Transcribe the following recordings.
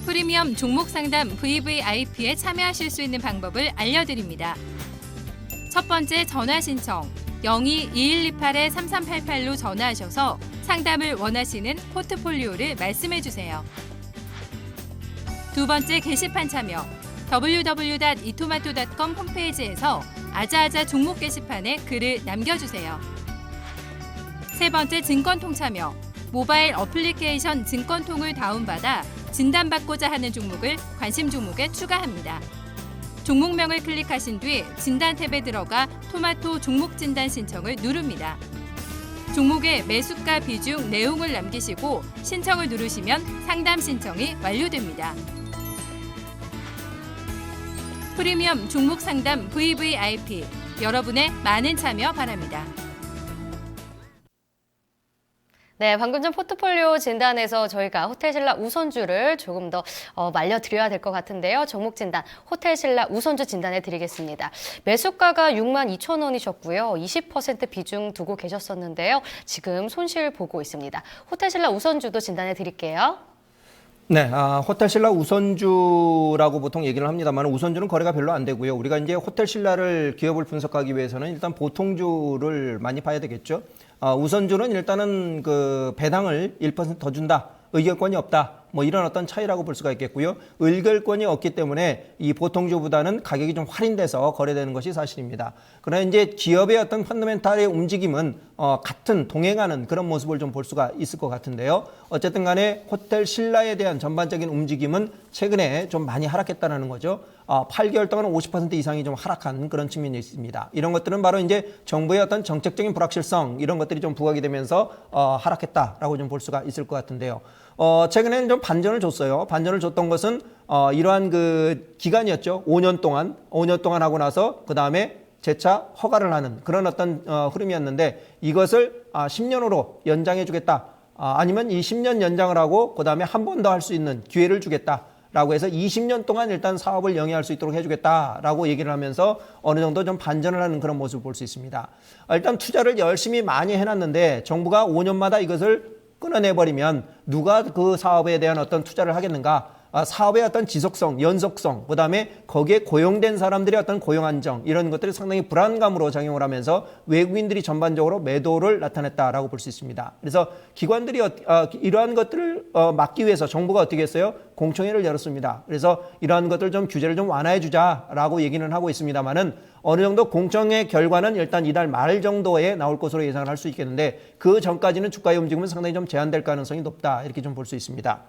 프리미엄 종목 상담 VVIP에 참여하실 수 있는 방법을 알려드립니다. 첫 번째 전화 신청 02-2128-3388로 전화하셔서 상담을 원하시는 포트폴리오를 말씀해 주세요. 두 번째 게시판 참여 www.itomato.com 홈페이지에서 아자아자 종목 게시판에 글을 남겨주세요. 세 번째 증권통 참여 모바일 어플리케이션 증권통을 다운받아 진단받고자 하는 종목을 관심 종목에 추가합니다. 종목명을 클릭하신 뒤 진단 탭에 들어가 토마토 종목 진단 신청을 누릅니다. 종목의 매수가 비중 내용을 남기시고 신청을 누르시면 상담 신청이 완료됩니다. 프리미엄 종목 상담 VVIP 여러분의 많은 참여 바랍니다. 네, 방금 전 포트폴리오 진단에서 저희가 호텔신라 우선주를 조금 더 말려드려야 될 것 같은데요. 종목 진단, 호텔신라 우선주 진단해 드리겠습니다. 매수가가 62,000원이셨고요. 20% 비중 두고 계셨었는데요. 지금 손실 보고 있습니다. 호텔신라 우선주도 진단해 드릴게요. 네, 호텔신라 우선주라고 보통 얘기를 합니다만 우선주는 거래가 별로 안 되고요. 우리가 이제 호텔신라를 기업을 분석하기 위해서는 일단 보통주를 많이 봐야 되겠죠. 우선주는 일단은 그 배당을 1% 더 준다. 의결권이 없다. 뭐 이런 어떤 차이라고 볼 수가 있겠고요. 의결권이 없기 때문에 이 보통주보다는 가격이 좀 할인돼서 거래되는 것이 사실입니다. 그러나 이제 기업의 어떤 펀더멘탈의 움직임은 같은 동행하는 그런 모습을 좀 볼 수가 있을 것 같은데요. 어쨌든 간에 호텔신라에 대한 전반적인 움직임은 최근에 좀 많이 하락했다는 거죠. 8개월 동안 50% 이상이 좀 하락한 그런 측면이 있습니다. 이런 것들은 바로 이제 정부의 어떤 정책적인 불확실성 이런 것들이 좀 부각이 되면서 하락했다라고 좀 볼 수가 있을 것 같은데요. 최근에는 좀 반전을 줬어요. 반전을 줬던 것은 이러한 그 기간이었죠. 5년 동안 하고 나서 그 다음에 재차 허가를 하는 그런 어떤 흐름이었는데 이것을 10년으로 연장해 주겠다. 아니면 이 10년 연장을 하고 그 다음에 한 번 더 할 수 있는 기회를 주겠다. 라고 해서 20년 동안 일단 사업을 영위할 수 있도록 해주겠다라고 얘기를 하면서 어느 정도 좀 반전을 하는 그런 모습을 볼 수 있습니다. 일단 투자를 열심히 많이 해놨는데 정부가 5년마다 이것을 끊어내버리면 누가 그 사업에 대한 어떤 투자를 하겠는가? 사업의 어떤 지속성, 연속성, 그 다음에 거기에 고용된 사람들의 어떤 고용 안정 이런 것들이 상당히 불안감으로 작용을 하면서 외국인들이 전반적으로 매도를 나타냈다라고 볼 수 있습니다. 그래서 기관들이 이러한 것들을 막기 위해서 정부가 어떻게 했어요? 공청회를 열었습니다. 그래서 이러한 것들 좀 규제를 좀 완화해 주자라고 얘기는 하고 있습니다만은 어느 정도 공청회 결과는 일단 이달 말 정도에 나올 것으로 예상을 할 수 있겠는데 그 전까지는 주가의 움직임은 상당히 좀 제한될 가능성이 높다 이렇게 좀 볼 수 있습니다.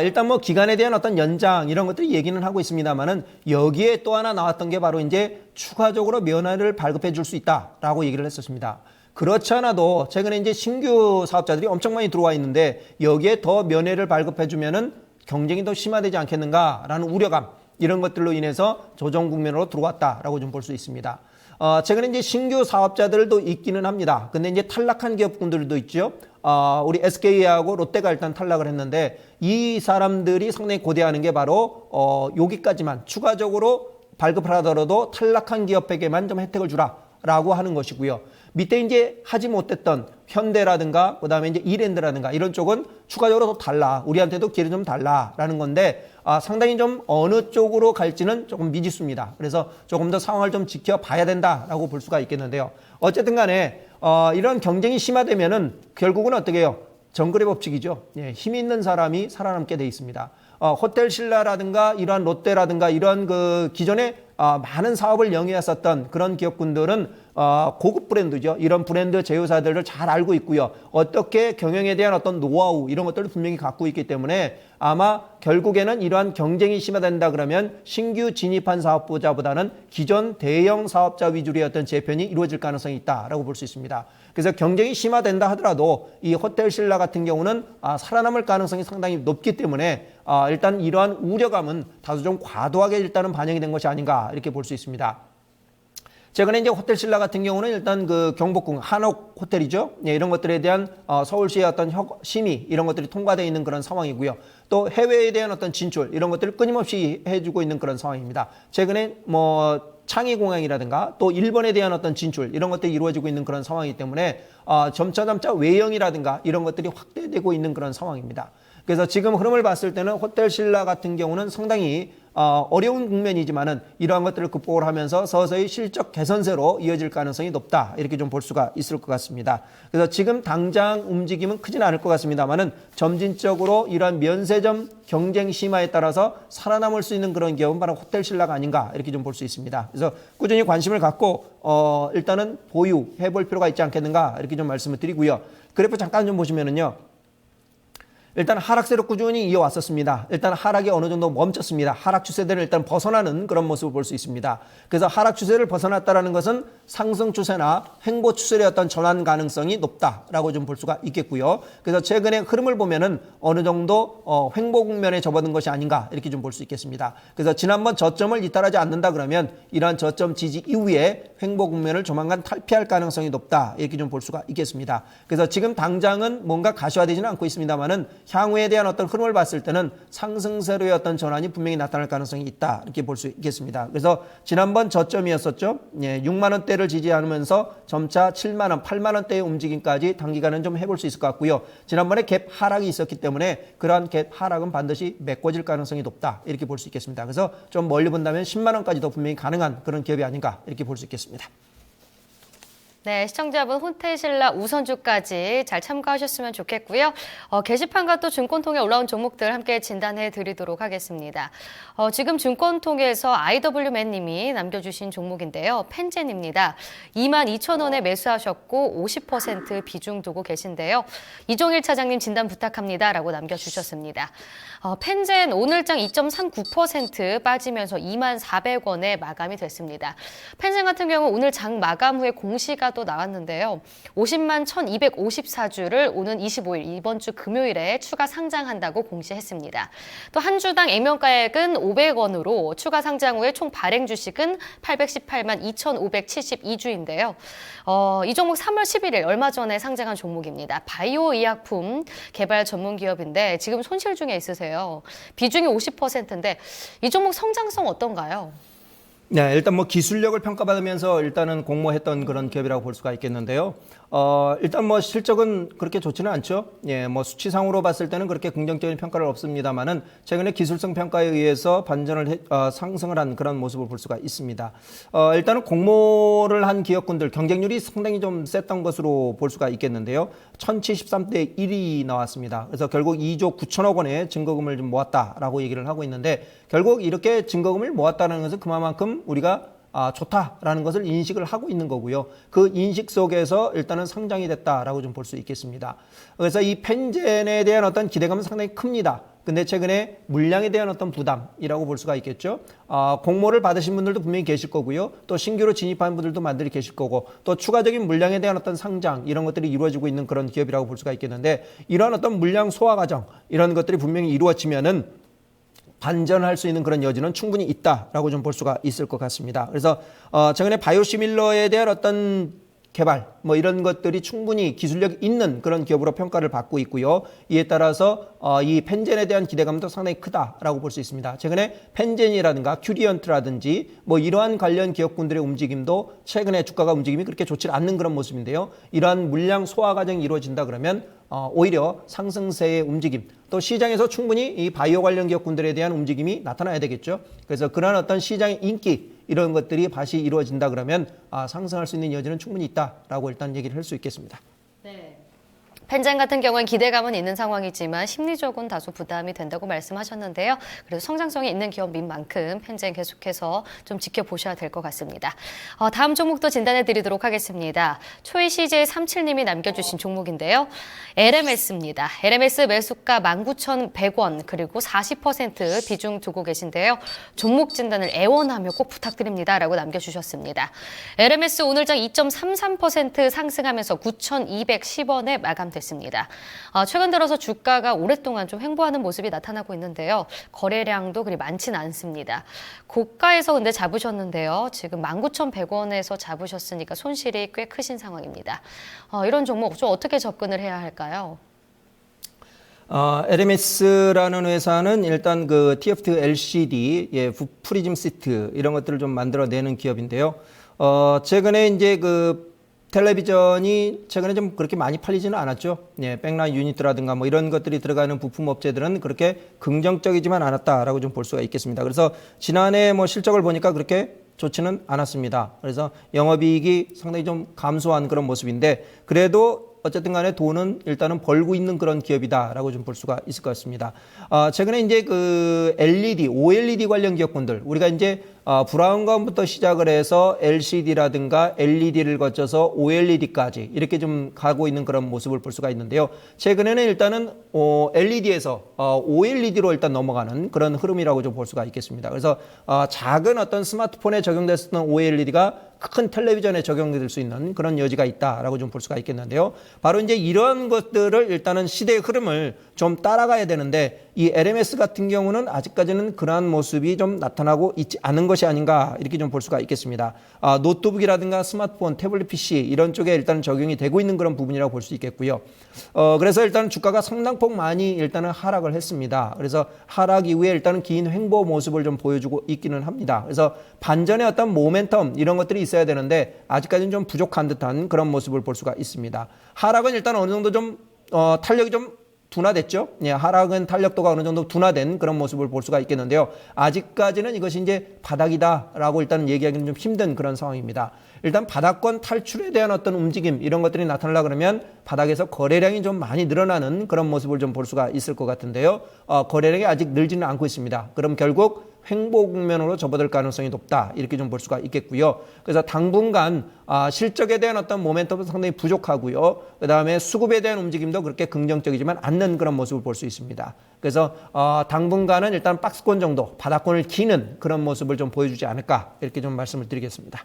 일단 뭐 기간에 대한 어떤 연장 이런 것들이 얘기는 하고 있습니다만은 여기에 또 하나 나왔던 게 바로 이제 추가적으로 면허를 발급해 줄 수 있다라고 얘기를 했었습니다. 그렇지 않아도 최근에 이제 신규 사업자들이 엄청 많이 들어와 있는데 여기에 더 면허를 발급해 주면은 경쟁이 더 심화되지 않겠는가라는 우려감 이런 것들로 인해서 조정 국면으로 들어왔다라고 좀 볼 수 있습니다. 최근에 이제 신규 사업자들도 있기는 합니다. 근데 이제 탈락한 기업군들도 있죠. 우리 SK하고 롯데가 일단 탈락을 했는데 이 사람들이 상당히 고대하는 게 바로 여기까지만 추가적으로 발급을 하더라도 탈락한 기업에게만 좀 혜택을 주라라고 하는 것이고요. 밑에 이제 하지 못했던 현대라든가 그다음에 이제 이랜드라든가 이런 쪽은 추가적으로 더 달라. 우리한테도 기회를 좀 달라라는 건데 상당히 좀 어느 쪽으로 갈지는 조금 미지수입니다. 그래서 조금 더 상황을 좀 지켜봐야 된다라고 볼 수가 있겠는데요. 어쨌든 간에 이런 경쟁이 심화되면은 결국은 어떻게 해요? 정글의 법칙이죠. 예, 힘 있는 사람이 살아남게 돼 있습니다. 호텔신라라든가 이러한 롯데라든가 이러한 그 기존에 많은 사업을 영위했었던 그런 기업군들은 고급 브랜드죠. 이런 브랜드 제휴사들을 잘 알고 있고요. 어떻게 경영에 대한 어떤 노하우 이런 것들을 분명히 갖고 있기 때문에 아마 결국에는 이러한 경쟁이 심화된다 그러면 신규 진입한 사업자보다는 기존 대형 사업자 위주의 어떤 재편이 이루어질 가능성이 있다라고 볼 수 있습니다. 그래서 경쟁이 심화된다 하더라도 이 호텔신라 같은 경우는 살아남을 가능성이 상당히 높기 때문에 일단 이러한 우려감은 다소 좀 과도하게 일단은 반영이 된 것이 아닌가 이렇게 볼 수 있습니다. 최근에 이제 호텔신라 같은 경우는 일단 그 경복궁 한옥 호텔이죠. 예, 이런 것들에 대한 서울시의 어떤 심의 이런 것들이 통과되어 있는 그런 상황이고요. 또 해외에 대한 어떤 진출 이런 것들을 끊임없이 해주고 있는 그런 상황입니다. 최근에 뭐 창의공항이라든가 또 일본에 대한 어떤 진출 이런 것들이 이루어지고 있는 그런 상황이기 때문에 점차 외형이라든가 이런 것들이 확대되고 있는 그런 상황입니다. 그래서 지금 흐름을 봤을 때는 호텔신라 같은 경우는 상당히 어려운 국면이지만은 이러한 것들을 극복을 하면서 서서히 실적 개선세로 이어질 가능성이 높다. 이렇게 좀 볼 수가 있을 것 같습니다. 그래서 지금 당장 움직임은 크진 않을 것 같습니다만은 점진적으로 이러한 면세점 경쟁 심화에 따라서 살아남을 수 있는 그런 기업은 바로 호텔신라가 아닌가 이렇게 좀 볼 수 있습니다. 그래서 꾸준히 관심을 갖고 일단은 보유해 볼 필요가 있지 않겠는가 이렇게 좀 말씀을 드리고요. 그래프 잠깐 좀 보시면은요. 일단 하락세로 꾸준히 이어왔었습니다. 일단 하락이 어느 정도 멈췄습니다. 하락 추세대를 일단 벗어나는 그런 모습을 볼 수 있습니다. 그래서 하락 추세를 벗어났다는 것은 상승 추세나 횡보 추세의 어떤 전환 가능성이 높다라고 좀 볼 수가 있겠고요. 그래서 최근의 흐름을 보면은 어느 정도 횡보 국면에 접어든 것이 아닌가 이렇게 좀 볼 수 있겠습니다. 그래서 지난번 저점을 이탈하지 않는다 그러면 이러한 저점 지지 이후에 횡보 국면을 조만간 탈피할 가능성이 높다 이렇게 좀 볼 수가 있겠습니다. 그래서 지금 당장은 뭔가 가시화되지는 않고 있습니다만은 향후에 대한 어떤 흐름을 봤을 때는 상승세로의 어떤 전환이 분명히 나타날 가능성이 있다 이렇게 볼 수 있겠습니다. 그래서 지난번 저점이었었죠. 6만 원대를 지지하면서 점차 7만 원, 8만 원대의 움직임까지 단기간은 좀 해볼 수 있을 것 같고요. 지난번에 갭 하락이 있었기 때문에 그러한 갭 하락은 반드시 메꿔질 가능성이 높다 이렇게 볼 수 있겠습니다. 그래서 좀 멀리 본다면 10만 원까지도 분명히 가능한 그런 기업이 아닌가 이렇게 볼 수 있겠습니다. 네, 시청자분 호텔신라 우선주까지 잘 참고하셨으면 좋겠고요. 게시판과 또 증권통에 올라온 종목들 함께 진단해 드리도록 하겠습니다. 지금 증권통에서 IW맨님이 남겨주신 종목인데요. 펜젠입니다. 22,000원에 매수하셨고 50% 비중 두고 계신데요. 이종일 차장님 진단 부탁합니다. 라고 남겨주셨습니다. 펜젠 오늘장 2.39% 빠지면서 24,400원에 마감이 됐습니다. 펜젠 같은 경우 오늘 장 마감 후에 공시가 또 나왔는데요. 50만 1,254주를 오는 25일 이번 주 금요일에 추가 상장한다고 공시했습니다. 또 한 주당 액면가액은 500원으로 추가 상장 후에 총 발행 주식은 818만 2,572주인데요. 이 종목 3월 11일 얼마 전에 상장한 종목입니다. 바이오 의약품 개발 전문 기업인데 지금 손실 중에 있으세요. 비중이 50%인데 이 종목 성장성 어떤가요? 네, 일단 뭐 기술력을 평가받으면서 일단은 공모했던 그런 기업이라고 볼 수가 있겠는데요. 일단 뭐 실적은 그렇게 좋지는 않죠. 예, 뭐 수치상으로 봤을 때는 그렇게 긍정적인 평가를 없습니다만은 최근에 기술성 평가에 의해서 반전을 상승을 한 그런 모습을 볼 수가 있습니다. 일단은 공모를 한 기업군들 경쟁률이 상당히 좀 셌던 것으로 볼 수가 있겠는데요. 1,073대 1이 나왔습니다. 그래서 결국 2조 9천억 원의 증거금을 좀 모았다라고 얘기를 하고 있는데 결국 이렇게 증거금을 모았다는 것은 그만큼 우리가 좋다라는 것을 인식을 하고 있는 거고요. 그 인식 속에서 일단은 상장이 됐다라고 좀 볼 수 있겠습니다. 그래서 이 펜젠에 대한 어떤 기대감은 상당히 큽니다. 근데 최근에 물량에 대한 어떤 부담이라고 볼 수가 있겠죠. 공모를 받으신 분들도 분명히 계실 거고요. 또 신규로 진입한 분들도 많이 계실 거고 또 추가적인 물량에 대한 어떤 상장 이런 것들이 이루어지고 있는 그런 기업이라고 볼 수가 있겠는데 이러한 어떤 물량 소화 과정 이런 것들이 분명히 이루어지면은 반전할 수 있는 그런 여지는 충분히 있다라고 좀 볼 수가 있을 것 같습니다. 그래서 최근에 바이오시밀러에 대한 어떤 개발 뭐 이런 것들이 충분히 기술력이 있는 그런 기업으로 평가를 받고 있고요. 이에 따라서 이 펜젠에 대한 기대감도 상당히 크다라고 볼 수 있습니다. 최근에 펜젠이라든가 큐리언트라든지 뭐 이러한 관련 기업군들의 움직임도 최근에 주가가 움직임이 그렇게 좋지 않는 그런 모습인데요. 이러한 물량 소화 과정이 이루어진다 그러면 오히려 상승세의 움직임 또 시장에서 충분히 이 바이오 관련 기업군들에 대한 움직임이 나타나야 되겠죠. 그래서 그러한 어떤 시장의 인기 이런 것들이 다시 이루어진다 그러면 상승할 수 있는 여지는 충분히 있다라고 일단 얘기를 할 수 있겠습니다. 네. 펜젠 같은 경우는 기대감은 있는 상황이지만 심리적으로는 다소 부담이 된다고 말씀하셨는데요. 그래도 성장성이 있는 기업인 만큼 펜젠 계속해서 좀 지켜보셔야 될 것 같습니다. 다음 종목도 진단해 드리도록 하겠습니다. 초이 CJ 37님이 남겨주신 종목인데요. LMS입니다. LMS 매수가 19,100원 그리고 40% 비중 두고 계신데요. 종목 진단을 애원하며 꼭 부탁드립니다. 라고 남겨주셨습니다. LMS 오늘장 2.33% 상승하면서 9,210원에 마감됐습니다. 최근 들어서 주가가 오랫동안 좀 횡보하는 모습이 나타나고 있는데요. 거래량도 그리 많지는 않습니다. 고가에서 근데 잡으셨는데요. 지금 19,100원에서 잡으셨으니까 손실이 꽤 크신 상황입니다. 이런 종목 좀 어떻게 접근을 해야 할까요? LMS라는 회사는 일단 그 TFT LCD, 프리즘 시트 이런 것들을 좀 만들어내는 기업인데요. 최근에 이제 그 텔레비전이 최근에 좀 그렇게 많이 팔리지는 않았죠. 예, 백라인 유니트라든가 뭐 이런 것들이 들어가는 부품 업체들은 그렇게 긍정적이지만 않았다라고 좀 볼 수가 있겠습니다. 그래서 지난해 뭐 실적을 보니까 그렇게 좋지는 않았습니다. 그래서 영업이익이 상당히 좀 감소한 그런 모습인데 그래도 어쨌든 간에 돈은 일단은 벌고 있는 그런 기업이다라고 좀 볼 수가 있을 것 같습니다. 최근에 이제 그 LED, OLED 관련 기업군들, 우리가 이제 브라운관부터 시작을 해서 LCD라든가 LED를 거쳐서 OLED까지 이렇게 좀 가고 있는 그런 모습을 볼 수가 있는데요. 최근에는 일단은 LED에서 OLED로 일단 넘어가는 그런 흐름이라고 좀 볼 수가 있겠습니다. 그래서 작은 어떤 스마트폰에 적용됐었던 OLED가 큰 텔레비전에 적용될 수 있는 그런 여지가 있다라고 좀 볼 수가 있겠는데요. 바로 이제 이런 것들을 일단은 시대의 흐름을 좀 따라가야 되는데 이 LMS 같은 경우는 아직까지는 그러한 모습이 좀 나타나고 있지 않은 것이 아닌가 이렇게 좀 볼 수가 있겠습니다. 노트북이라든가 스마트폰, 태블릿 PC 이런 쪽에 일단 적용이 되고 있는 그런 부분이라고 볼 수 있겠고요. 그래서 일단 주가가 상당폭 많이 일단은 하락을 했습니다. 그래서 하락 이후에 일단은 긴 횡보 모습을 좀 보여주고 있기는 합니다. 그래서 반전의 어떤 모멘텀 이런 것들이 있어야 되는데 아직까지는 좀 부족한 듯한 그런 모습을 볼 수가 있습니다. 하락은 일단 어느 정도 좀 탄력이 좀 둔화됐죠. 예, 하락은 탄력도가 어느 정도 둔화된 그런 모습을 볼 수가 있겠는데요. 아직까지는 이것이 이제 바닥이다라고 일단 얘기하기는 좀 힘든 그런 상황입니다. 일단 바닥권 탈출에 대한 어떤 움직임 이런 것들이 나타나려 그러면 바닥에서 거래량이 좀 많이 늘어나는 그런 모습을 좀 볼 수가 있을 것 같은데요. 거래량이 아직 늘지는 않고 있습니다. 그럼 결국 횡보 국면으로 접어들 가능성이 높다 이렇게 좀 볼 수가 있겠고요. 그래서 당분간 실적에 대한 어떤 모멘텀도 상당히 부족하고요. 그 다음에 수급에 대한 움직임도 그렇게 긍정적이지만 않는 그런 모습을 볼 수 있습니다. 그래서 당분간은 일단 박스권 정도 바닥권을 기는 그런 모습을 좀 보여주지 않을까 이렇게 좀 말씀을 드리겠습니다.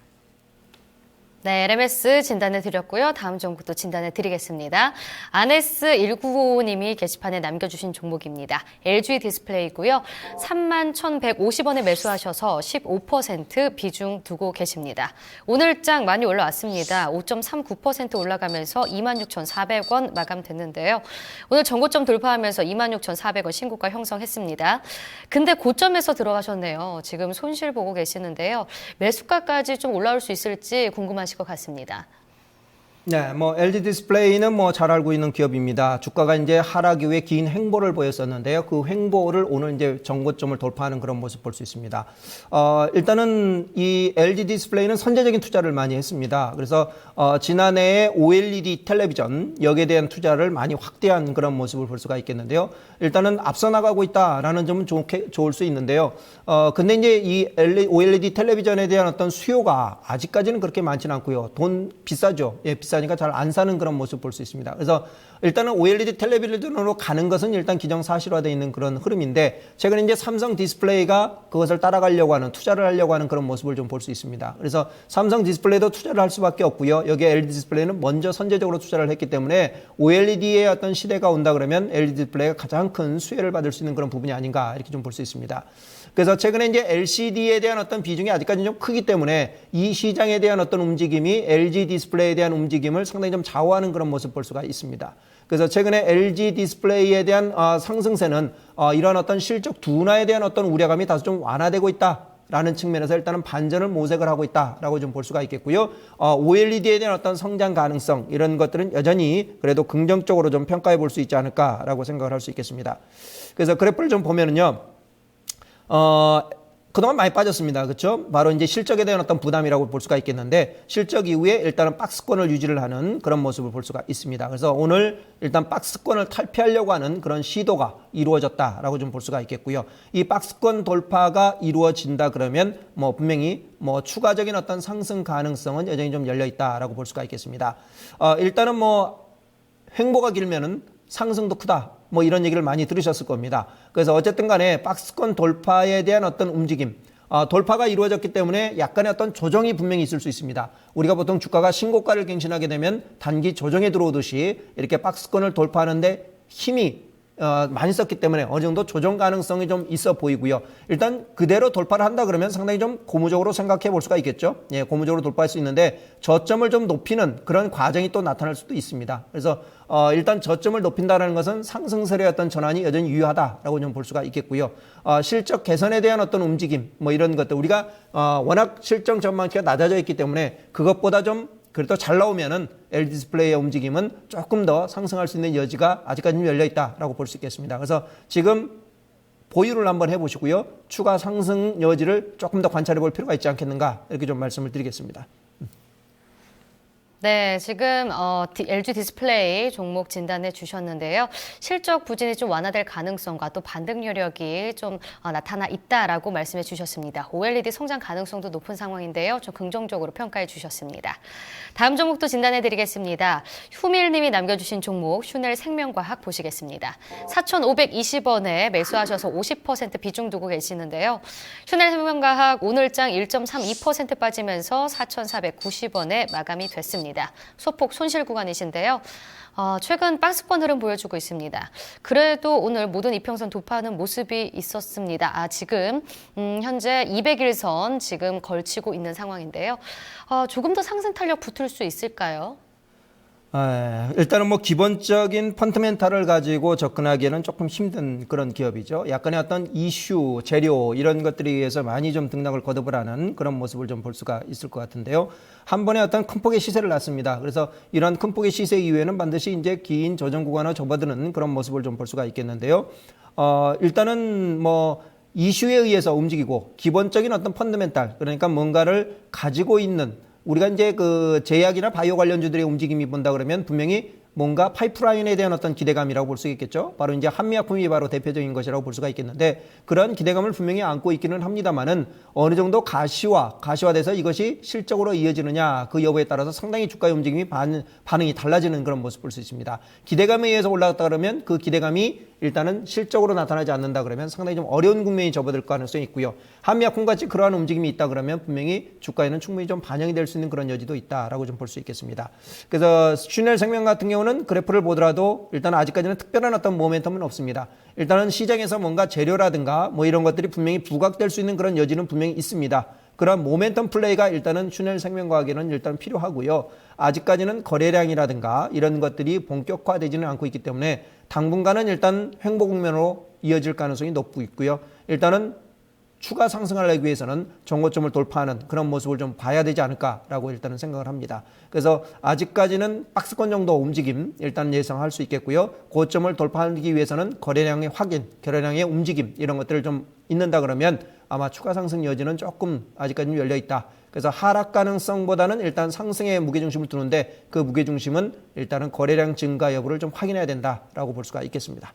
네, LMS 진단해 드렸고요. 다음 종목도 진단해 드리겠습니다. 아네스1955님이 게시판에 남겨주신 종목입니다. LG 디스플레이고요. 31,150원에 매수하셔서 15% 비중 두고 계십니다. 오늘장 많이 올라왔습니다. 5.39% 올라가면서 26,400원 마감됐는데요. 오늘 전고점 돌파하면서 26,400원 신고가 형성했습니다. 근데 고점에서 들어가셨네요. 지금 손실 보고 계시는데요. 매수가까지 좀 올라올 수 있을지 궁금하실 것 같습니다. 네, 뭐 LG 디스플레이는 뭐 잘 알고 있는 기업입니다. 주가가 이제 하락 이후에 긴 횡보를 보였었는데요. 그 횡보를 오늘 이제 전고점을 돌파하는 그런 모습 볼 수 있습니다. 일단은 이 LG 디스플레이는 선제적인 투자를 많이 했습니다. 그래서 지난해에 OLED 텔레비전 여기에 대한 투자를 많이 확대한 그런 모습을 볼 수가 있겠는데요. 일단은 앞서 나가고 있다라는 점은 좋을 수 있는데요. 근데 이제 이 OLED 텔레비전에 대한 어떤 수요가 아직까지는 그렇게 많지는 않고요. 돈 비싸죠. 예, 비싸니까 잘 안 사는 그런 모습 볼 수 있습니다. 그래서 일단은 OLED 텔레비전으로 가는 것은 일단 기정사실화되어 있는 그런 흐름인데 최근에 이제 삼성 디스플레이가 그것을 따라가려고 하는 투자를 하려고 하는 그런 모습을 좀 볼 수 있습니다. 그래서 삼성 디스플레이도 투자를 할 수밖에 없고요. 여기에 LG 디스플레이는 먼저 선제적으로 투자를 했기 때문에 OLED의 어떤 시대가 온다 그러면 LG 디스플레이가 가장 큰 수혜를 받을 수 있는 그런 부분이 아닌가 이렇게 좀 볼 수 있습니다. 그래서 최근에 이제 LCD에 대한 어떤 비중이 아직까지 좀 크기 때문에 이 시장에 대한 어떤 움직임이 LG 디스플레이에 대한 움직임을 상당히 좀 좌우하는 그런 모습 볼 수가 있습니다. 그래서 최근에 LG 디스플레이에 대한 상승세는 이런 어떤 실적 둔화에 대한 어떤 우려감이 다소 좀 완화되고 있다라는 측면에서 일단은 반전을 모색을 하고 있다라고 좀 볼 수가 있겠고요. OLED에 대한 어떤 성장 가능성 이런 것들은 여전히 그래도 긍정적으로 좀 평가해 볼 수 있지 않을까라고 생각을 할 수 있겠습니다. 그래서 그래프를 좀 보면은요. 그동안 많이 빠졌습니다. 그렇죠? 바로 이제 실적에 대한 어떤 부담이라고 볼 수가 있겠는데 실적 이후에 일단은 박스권을 유지를 하는 그런 모습을 볼 수가 있습니다. 그래서 오늘 일단 박스권을 탈피하려고 하는 그런 시도가 이루어졌다라고 좀 볼 수가 있겠고요. 이 박스권 돌파가 이루어진다 그러면 뭐 분명히 뭐 추가적인 어떤 상승 가능성은 여전히 좀 열려 있다라고 볼 수가 있겠습니다. 일단은 뭐 횡보가 길면은 상승도 크다. 뭐 이런 얘기를 많이 들으셨을 겁니다. 그래서 어쨌든 간에 박스권 돌파에 대한 어떤 움직임, 돌파가 이루어졌기 때문에 약간의 어떤 조정이 분명히 있을 수 있습니다. 우리가 보통 주가가 신고가를 갱신하게 되면 단기 조정에 들어오듯이 이렇게 박스권을 돌파하는데 힘이 많이 썼기 때문에 어느 정도 조정 가능성이 좀 있어 보이고요. 일단 그대로 돌파를 한다 그러면 상당히 좀 고무적으로 생각해 볼 수가 있겠죠. 예, 고무적으로 돌파할 수 있는데 저점을 좀 높이는 그런 과정이 또 나타날 수도 있습니다. 그래서 일단 저점을 높인다는 것은 상승세의 어떤 전환이 여전히 유효하다라고 좀 볼 수가 있겠고요. 실적 개선에 대한 어떤 움직임 뭐 이런 것들 우리가 워낙 실적 전망치가 낮아져 있기 때문에 그것보다 좀 그래도 잘 나오면은 LG 디스플레이의 움직임은 조금 더 상승할 수 있는 여지가 아직까지는 열려 있다라고 볼 수 있겠습니다. 그래서 지금 보유를 한번 해보시고요. 추가 상승 여지를 조금 더 관찰해 볼 필요가 있지 않겠는가 이렇게 좀 말씀을 드리겠습니다. 네, 지금 LG 디스플레이 종목 진단해 주셨는데요. 실적 부진이 좀 완화될 가능성과 또 반등 여력이 좀 나타나 있다라고 말씀해 주셨습니다. OLED 성장 가능성도 높은 상황인데요. 좀 긍정적으로 평가해 주셨습니다. 다음 종목도 진단해 드리겠습니다. 휴밀님이 남겨주신 종목 슈넬 생명과학 보시겠습니다. 4,520원에 매수하셔서 50% 비중 두고 계시는데요. 슈넬 생명과학 오늘장 1.32% 빠지면서 4,490원에 마감이 됐습니다. 소폭 손실 구간이신데요. 최근 박스권 흐름 보여주고 있습니다. 그래도 오늘 모든 이평선 돌파하는 모습이 있었습니다. 지금 현재 200일선 지금 걸치고 있는 상황인데요. 조금 더 상승 탄력 붙을 수 있을까요? 일단은 뭐 기본적인 펀더멘탈을 가지고 접근하기에는 조금 힘든 그런 기업이죠. 약간의 어떤 이슈, 재료 이런 것들에 의해서 많이 좀 등락을 거듭을 하는 그런 모습을 좀 볼 수가 있을 것 같은데요. 한 번에 어떤 큰 폭의 시세를 놨습니다. 그래서 이런 큰 폭의 시세 이후에는 반드시 이제 긴 조정 구간을 접어드는 그런 모습을 좀 볼 수가 있겠는데요. 일단은 뭐 이슈에 의해서 움직이고 기본적인 어떤 펀더멘탈 그러니까 뭔가를 가지고 있는 우리가 이제 그 제약이나 바이오 관련주들의 움직임이 본다 그러면 분명히 뭔가 파이프라인에 대한 어떤 기대감이라고 볼 수 있겠죠. 바로 이제 한미약품이 바로 대표적인 것이라고 볼 수가 있겠는데 그런 기대감을 분명히 안고 있기는 합니다만은 어느 정도 가시화돼서 이것이 실적으로 이어지느냐 그 여부에 따라서 상당히 주가의 움직임이 반응이 달라지는 그런 모습을 볼 수 있습니다. 기대감에 의해서 올라갔다 그러면 그 기대감이 일단은 실적으로 나타나지 않는다 그러면 상당히 좀 어려운 국면이 접어들 가능성이 있고요. 한미약품같이 그러한 움직임이 있다 그러면 분명히 주가에는 충분히 좀 반영이 될 수 있는 그런 여지도 있다라고 좀 볼 수 있겠습니다. 그래서 슈넬 생명 같은 경우는 그래프를 보더라도 일단 아직까지는 특별한 어떤 모멘텀은 없습니다. 일단은 시장에서 뭔가 재료라든가 뭐 이런 것들이 분명히 부각될 수 있는 그런 여지는 분명히 있습니다. 그런 모멘텀 플레이가 일단은 슈넬 생명과학에는 일단 필요하고요. 아직까지는 거래량이라든가 이런 것들이 본격화되지는 않고 있기 때문에 당분간은 일단 횡보 국면으로 이어질 가능성이 높고 있고요. 일단은 추가 상승하기 위해서는 정고점을 돌파하는 그런 모습을 좀 봐야 되지 않을까라고 일단은 생각을 합니다. 그래서 아직까지는 박스권 정도 움직임 일단 예상할 수 있겠고요. 고점을 돌파하기 위해서는 거래량의 확인, 거래량의 움직임 이런 것들을 좀 있는다 그러면 아마 추가 상승 여지는 조금 아직까지는 열려 있다. 그래서 하락 가능성보다는 일단 상승에 무게중심을 두는데 그 무게중심은 일단은 거래량 증가 여부를 좀 확인해야 된다라고 볼 수가 있겠습니다.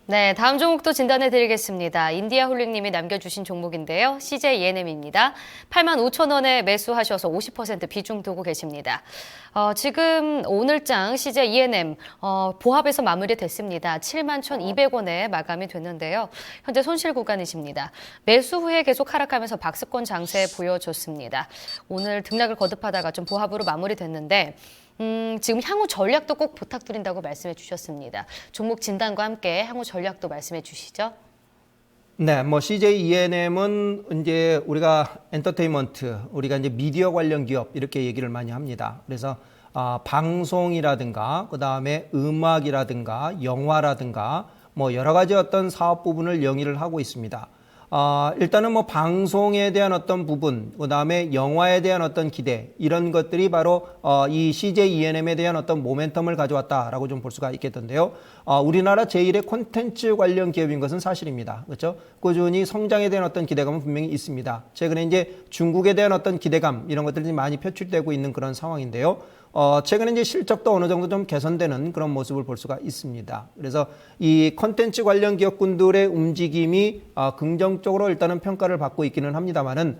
네, 다음 종목도 진단해 드리겠습니다. 인디아홀릭님이 남겨주신 종목인데요. CJ ENM입니다. 85,000원에 매수하셔서 50% 비중 두고 계십니다. 지금 오늘장 CJ ENM 보합에서 마무리됐습니다. 71,200원에 마감이 됐는데요. 현재 손실 구간이십니다. 매수 후에 계속 하락하면서 박스권 장세 보여줬습니다. 오늘 등락을 거듭하다가 좀 보합으로 마무리됐는데 지금 향후 전략도 꼭 부탁드린다고 말씀해 주셨습니다. 종목 진단과 함께 향후 전략도 말씀해 주시죠. 네, 뭐 CJ ENM은 이제 우리가 엔터테인먼트, 우리가 이제 미디어 관련 기업 이렇게 얘기를 많이 합니다. 그래서 방송이라든가 그다음에 음악이라든가 영화라든가 뭐 여러 가지 어떤 사업 부분을 영위를 하고 있습니다. 일단은 뭐 방송에 대한 어떤 부분, 그 다음에 영화에 대한 어떤 기대, 이런 것들이 바로 이 CJ ENM에 대한 어떤 모멘텀을 가져왔다라고 좀 볼 수가 있겠던데요. 우리나라 제1의 콘텐츠 관련 기업인 것은 사실입니다. 그렇죠? 꾸준히 성장에 대한 어떤 기대감은 분명히 있습니다. 최근에 이제 중국에 대한 어떤 기대감, 이런 것들이 많이 표출되고 있는 그런 상황인데요. 최근에 이제 실적도 어느 정도 좀 개선되는 그런 모습을 볼 수가 있습니다. 그래서 이 콘텐츠 관련 기업군들의 움직임이 긍정적으로 일단은 평가를 받고 있기는 합니다만은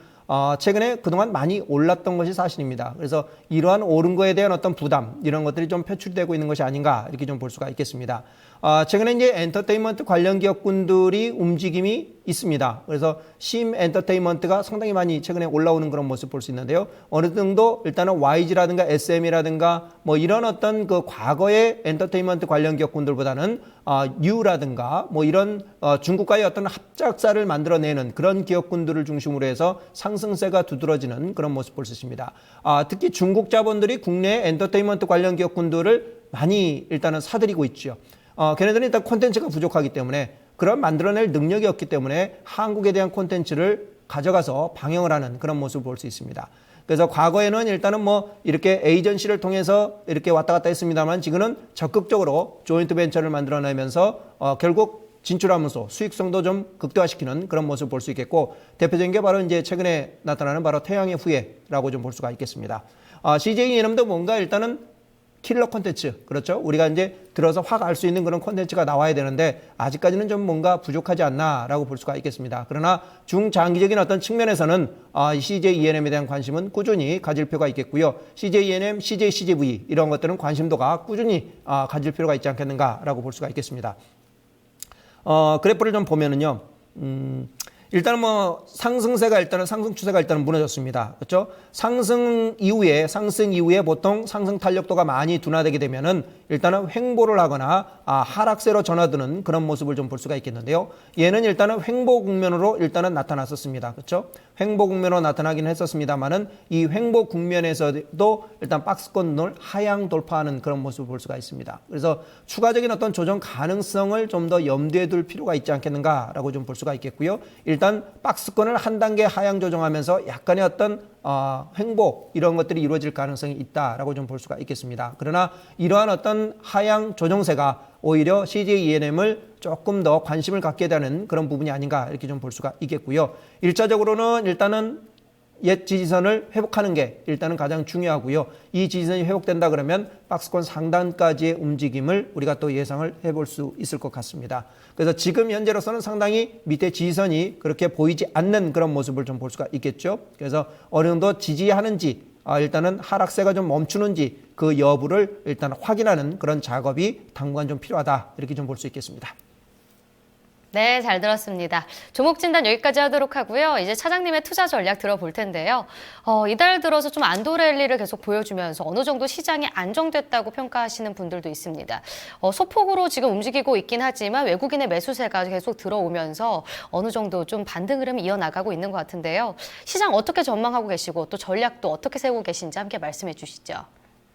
최근에 그동안 많이 올랐던 것이 사실입니다. 그래서 이러한 오른 거에 대한 어떤 부담 이런 것들이 좀 표출되고 있는 것이 아닌가 이렇게 좀 볼 수가 있겠습니다. 최근에 이제 엔터테인먼트 관련 기업군들이 움직임이 있습니다. 그래서 심 엔터테인먼트가 상당히 많이 최근에 올라오는 그런 모습 볼 수 있는데요. 어느 정도 일단은 YG라든가 SM이라든가 뭐 이런 어떤 그 과거의 엔터테인먼트 관련 기업군들보다는 뉴라든가 뭐 이런 중국과의 어떤 합작사를 만들어내는 그런 기업군들을 중심으로 해서 상승세가 두드러지는 그런 모습 볼 수 있습니다. 특히 중국 자본들이 국내 엔터테인먼트 관련 기업군들을 많이 일단은 사들이고 있죠. 걔네들은 일단 콘텐츠가 부족하기 때문에 그런 만들어낼 능력이 없기 때문에 한국에 대한 콘텐츠를 가져가서 방영을 하는 그런 모습을 볼 수 있습니다. 그래서 과거에는 일단은 뭐 이렇게 에이전시를 통해서 이렇게 왔다 갔다 했습니다만 지금은 적극적으로 조인트 벤처를 만들어내면서 결국 진출하면서 수익성도 좀 극대화시키는 그런 모습을 볼 수 있겠고, 대표적인 게 바로 이제 최근에 나타나는 바로 태양의 후예라고 좀 볼 수가 있겠습니다. CJENM도 뭔가 일단은 킬러 콘텐츠, 그렇죠? 우리가 이제 들어서 확 알 수 있는 그런 콘텐츠가 나와야 되는데 아직까지는 좀 뭔가 부족하지 않나라고 볼 수가 있겠습니다. 그러나 중장기적인 어떤 측면에서는 CJENM에 대한 관심은 꾸준히 가질 필요가 있겠고요. CJENM, CJCGV 이런 것들은 관심도가 꾸준히 가질 필요가 있지 않겠는가라고 볼 수가 있겠습니다. 그래프를 좀 보면은요, 일단은 뭐 상승세가 일단은 상승 추세가 일단은 무너졌습니다. 그렇죠? 상승 이후에 보통 상승 탄력도가 많이 둔화되게 되면은 일단은 횡보를 하거나 하락세로 전화드는 그런 모습을 좀 볼 수가 있겠는데요. 얘는 일단은 횡보 국면으로 일단은 나타났었습니다. 그렇죠? 횡보 국면으로 나타나긴 했었습니다만은 이 횡보 국면에서도 일단 박스권을 하향 돌파하는 그런 모습을 볼 수가 있습니다. 그래서 추가적인 어떤 조정 가능성을 좀 더 염두에 둘 필요가 있지 않겠는가라고 좀 볼 수가 있겠고요. 일단 박스권을 한 단계 하향 조정하면서 약간의 어떤 횡보 이런 것들이 이루어질 가능성이 있다라고 좀 볼 수가 있겠습니다. 그러나 이러한 어떤 하향 조정세가 오히려 CJENM을 조금 더 관심을 갖게 되는 그런 부분이 아닌가 이렇게 좀 볼 수가 있겠고요. 1차적으로는 일단은 옛 지지선을 회복하는 게 일단은 가장 중요하고요. 이 지지선이 회복된다 그러면 박스권 상단까지의 움직임을 우리가 또 예상을 해볼 수 있을 것 같습니다. 그래서 지금 현재로서는 상당히 밑에 지지선이 그렇게 보이지 않는 그런 모습을 좀 볼 수가 있겠죠. 그래서 어느 정도 지지하는지 일단은 하락세가 좀 멈추는지 그 여부를 일단 확인하는 그런 작업이 당분간 좀 필요하다 이렇게 좀 볼 수 있겠습니다. 네, 잘 들었습니다. 종목 진단 여기까지 하도록 하고요. 이제 차장님의 투자 전략 들어볼 텐데요. 이달 들어서 좀 안도 랠리를 계속 보여주면서 어느 정도 시장이 안정됐다고 평가하시는 분들도 있습니다. 소폭으로 지금 움직이고 있긴 하지만 외국인의 매수세가 계속 들어오면서 어느 정도 좀 반등 흐름이 이어나가고 있는 것 같은데요. 시장 어떻게 전망하고 계시고 또 전략도 어떻게 세우고 계신지 함께 말씀해 주시죠.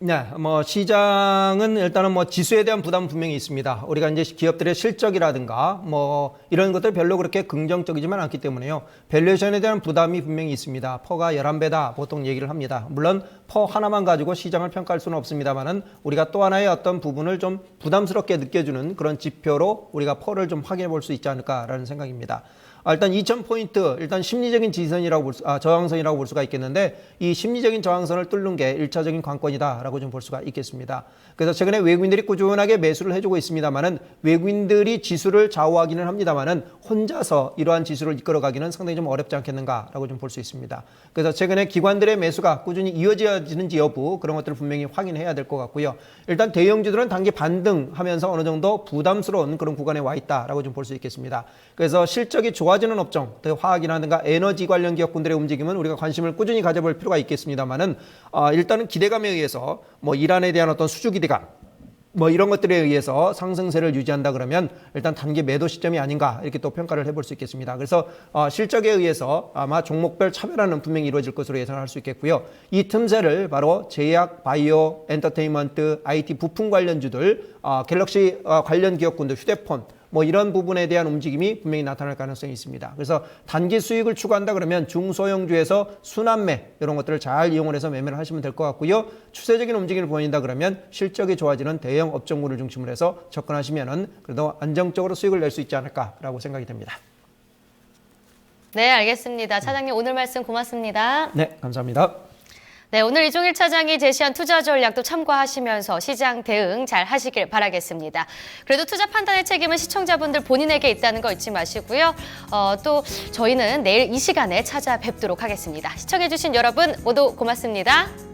네, 뭐 시장은 일단은 뭐 지수에 대한 부담은 분명히 있습니다. 우리가 이제 기업들의 실적이라든가 뭐 이런 것들 별로 그렇게 긍정적이지만 않기 때문에요. 밸류에이션에 대한 부담이 분명히 있습니다. 퍼가 11배다 보통 얘기를 합니다. 물론 퍼 하나만 가지고 시장을 평가할 수는 없습니다만은 우리가 또 하나의 어떤 부분을 좀 부담스럽게 느껴주는 그런 지표로 우리가 퍼를 좀 확인해 볼 수 있지 않을까라는 생각입니다. 일단 2000포인트, 일단 심리적인 지지선이라고 저항선이라고 볼 수가 있겠는데 이 심리적인 저항선을 뚫는 게 1차적인 관건이다라고 좀 볼 수가 있겠습니다. 그래서 최근에 외국인들이 꾸준하게 매수를 해주고 있습니다만은 외국인들이 지수를 좌우하기는 합니다만은 혼자서 이러한 지수를 이끌어가기는 상당히 좀 어렵지 않겠는가라고 좀 볼 수 있습니다. 그래서 최근에 기관들의 매수가 꾸준히 이어지는지 여부 그런 것들을 분명히 확인해야 될 것 같고요. 일단 대형주들은 단기 반등하면서 어느 정도 부담스러운 그런 구간에 와 있다라고 좀 볼 수 있겠습니다. 그래서 실적이 좋아지는 업종, 화학이라든가 에너지 관련 기업군들의 움직임은 우리가 관심을 꾸준히 가져볼 필요가 있겠습니다만은 일단은 기대감에 의해서 뭐 이란에 대한 어떤 수주 기대감 뭐 이런 것들에 의해서 상승세를 유지한다 그러면 일단 단기 매도 시점이 아닌가 이렇게 또 평가를 해볼 수 있겠습니다. 그래서 실적에 의해서 아마 종목별 차별화는 분명히 이루어질 것으로 예상할 수 있겠고요. 이 틈새를 바로 제약, 바이오, 엔터테인먼트, IT 부품 관련주들, 갤럭시 관련 기업군들, 휴대폰 뭐 이런 부분에 대한 움직임이 분명히 나타날 가능성이 있습니다. 그래서 단기 수익을 추구한다 그러면 중소형주에서 순환매 이런 것들을 잘 이용을 해서 매매를 하시면 될 것 같고요. 추세적인 움직임을 보인다 그러면 실적이 좋아지는 대형 업종군을 중심으로 해서 접근하시면은 그래도 안정적으로 수익을 낼 수 있지 않을까라고 생각이 됩니다. 네, 알겠습니다. 차장님 오늘 말씀 고맙습니다. 네, 감사합니다. 네, 오늘 이종일 차장이 제시한 투자 전략도 참고하시면서 시장 대응 잘 하시길 바라겠습니다. 그래도 투자 판단의 책임은 시청자분들 본인에게 있다는 거 잊지 마시고요. 또 저희는 내일 이 시간에 찾아뵙도록 하겠습니다. 시청해주신 여러분 모두 고맙습니다.